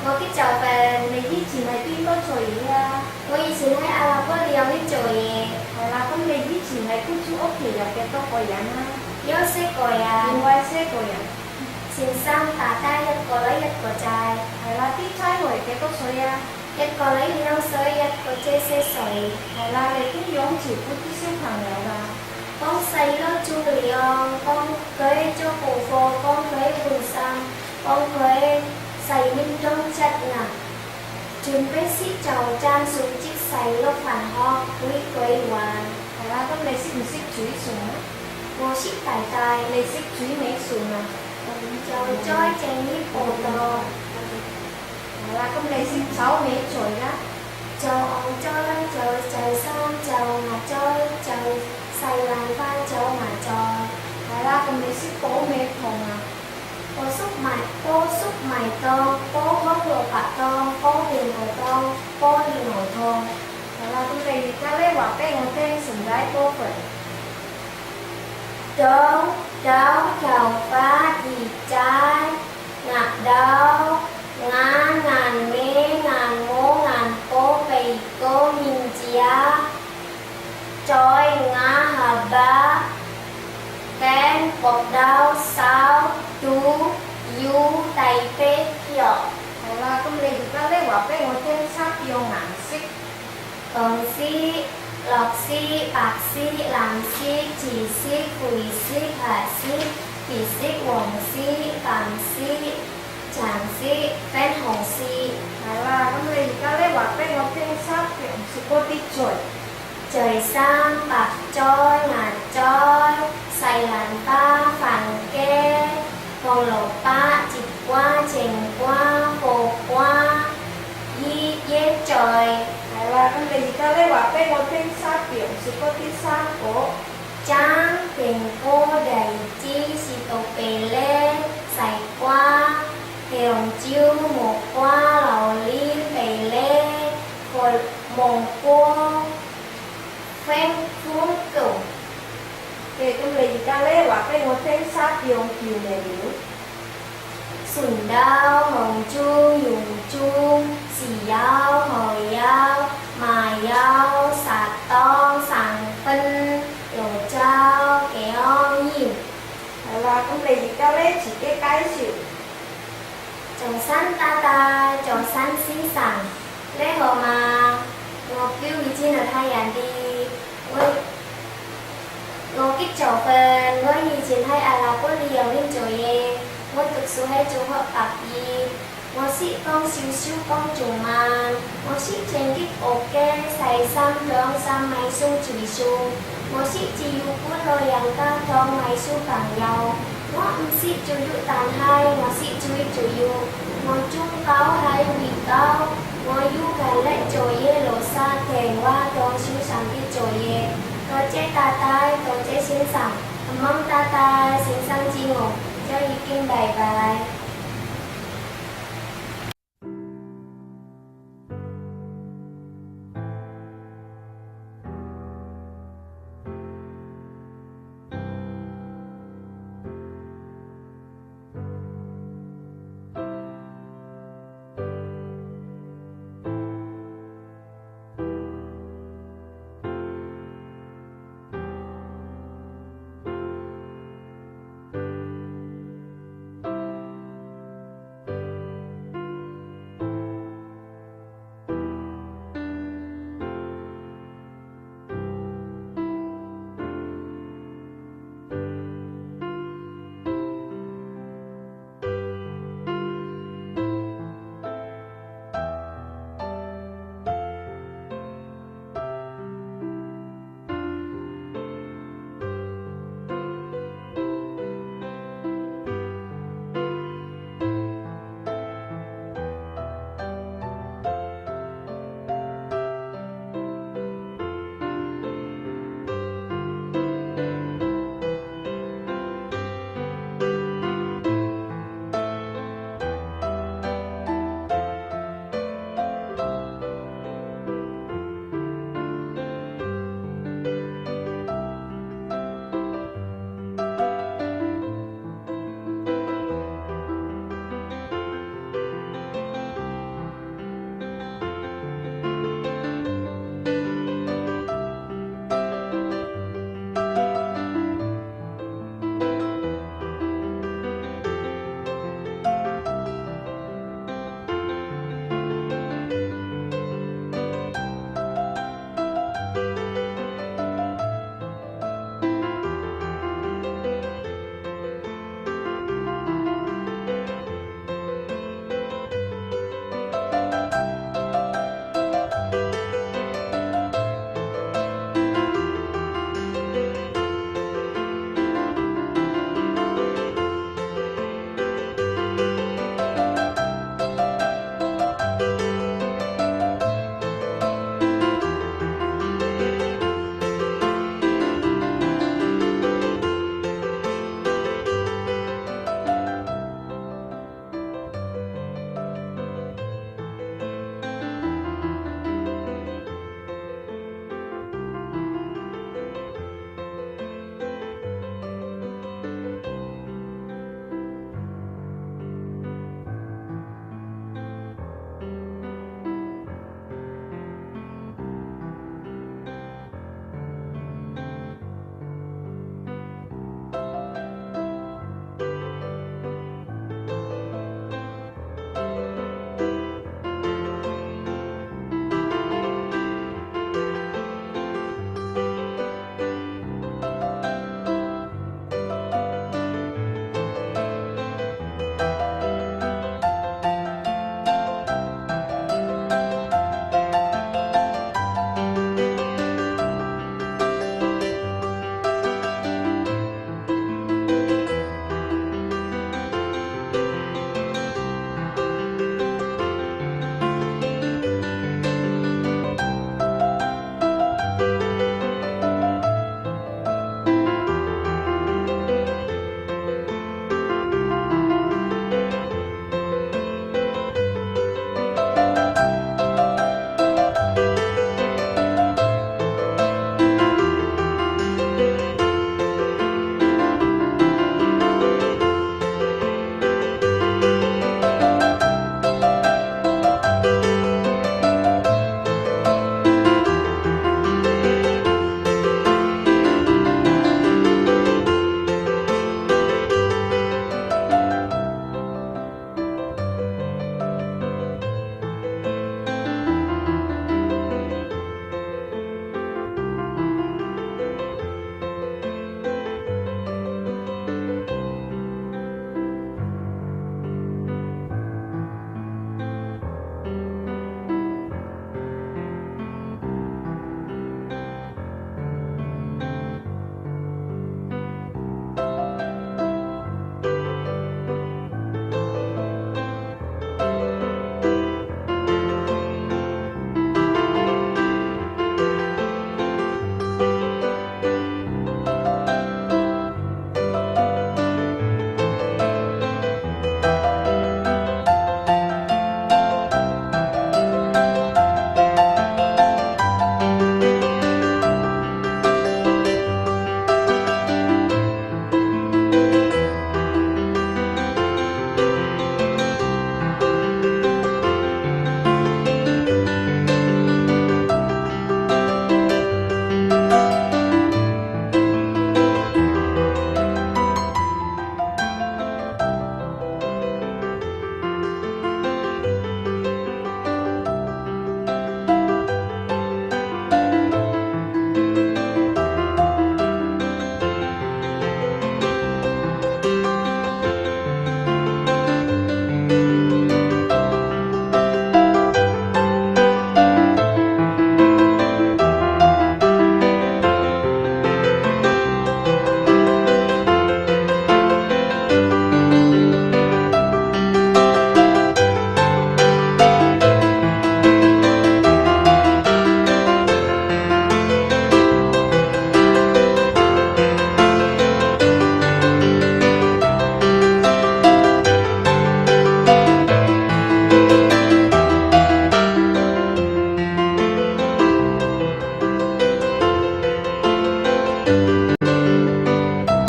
我去找份你以前係邊個做嘢啊？我以前喺阿拉伯利亞邊做嘢。係啦，咁你以前係搬住屋企有幾多個人啊？有4個人。另外4個人。先生大家一個女一個仔。係啦，啲仔女幾多歲啊？一個女2歲，一個仔4歲。係啦，你點樣照顧啲小朋友啊？幫細佬煮飯，幫佢做功課，幫佢換衫，幫佢洗面裝質啊，準備洗澡爭數節細佬返學會玩。係啦，咁你識唔識煮餸啊？我識大，你識煮咩餸啊？就栽正啲葡萄。係啦，咁你識炒咩菜啊？就紅椒，就生，就芽椒，就細蘭花，就芽菜。係啦，咁你識煲咩湯啊？煲粟米湯，煲紅蘿蔔湯，煲蓮藕湯，煲蓮藕湯。係啦，咁你而家咧話俾我聽，成解煲飯。Đậu trầu phá gì trái ngạt đậu ngàn mé ngàn ngô ngàn cô bì cô nhìn chia trôi ngã hợp bá kén bột đau sao chú du tay phê kiểu. Hay là công lý chúng ta bảo với ngôi tên sắc yêu ngàn xích còn xí lọc xí, bạc xí, làm xí, chỉ xí, quỷ xí, hạ xí, kỳ xí, quần xí, cằm xí, chàng xí, phén hồng xí. Hay là công lý chúng ta bảo với ngôi tên sắc kiểu sự cô tí trời. Trời sang bạc trôi, ngạt trôi, xài làn ba phản kê, còn lộ ba chịch qua, chèn qua, hồ qua, yết trời. Hay là con lý ta lấy bảo với một tên sát biểu sự có tí sát của tráng tình cô đầy chi xì tổ bề lê xài qua hèo chiêu một qua lầu ly bề lê hồi mồng cô phép phú cửu. Thì con lý ta lấy bảo với một tên sát biểu kiều này biểu sùn đau hồng chu dùng chu xì yao hồi yao mà yao sạt to sàng phân đồ trao kéo nhìn. Hay là con lý ta lấy chỉ cái chịu trồng sắn ta trồng sắn xinh xẳng lễ hội mà ngọc kêu gì trên là thay ảnh đi ngọc kích trầu phần ngôi gì trên thay à là có đi ở bên trời ye ngôi thực sự hay chúng hợp tập gì ngôi sĩ con siêu con trùng màn ngôi sĩ trên kích ok xài xăm rong xăm máy sung chùi sung ngôi sĩ chỉ yêu của rồi yang ta trong máy sung càng giàu ngôi sĩ chùi dụ tàn hai ngôi sĩ chùi dụ ngôi chung cao hay vị cao ngôi yu cả lại trời ye lộ xa thèn qua trong siêu sáng cái trời ye tôi chế ta tôi chế xinh xẳng mong ta xinh xăng chi ngộ cho ý kinh đầy bài.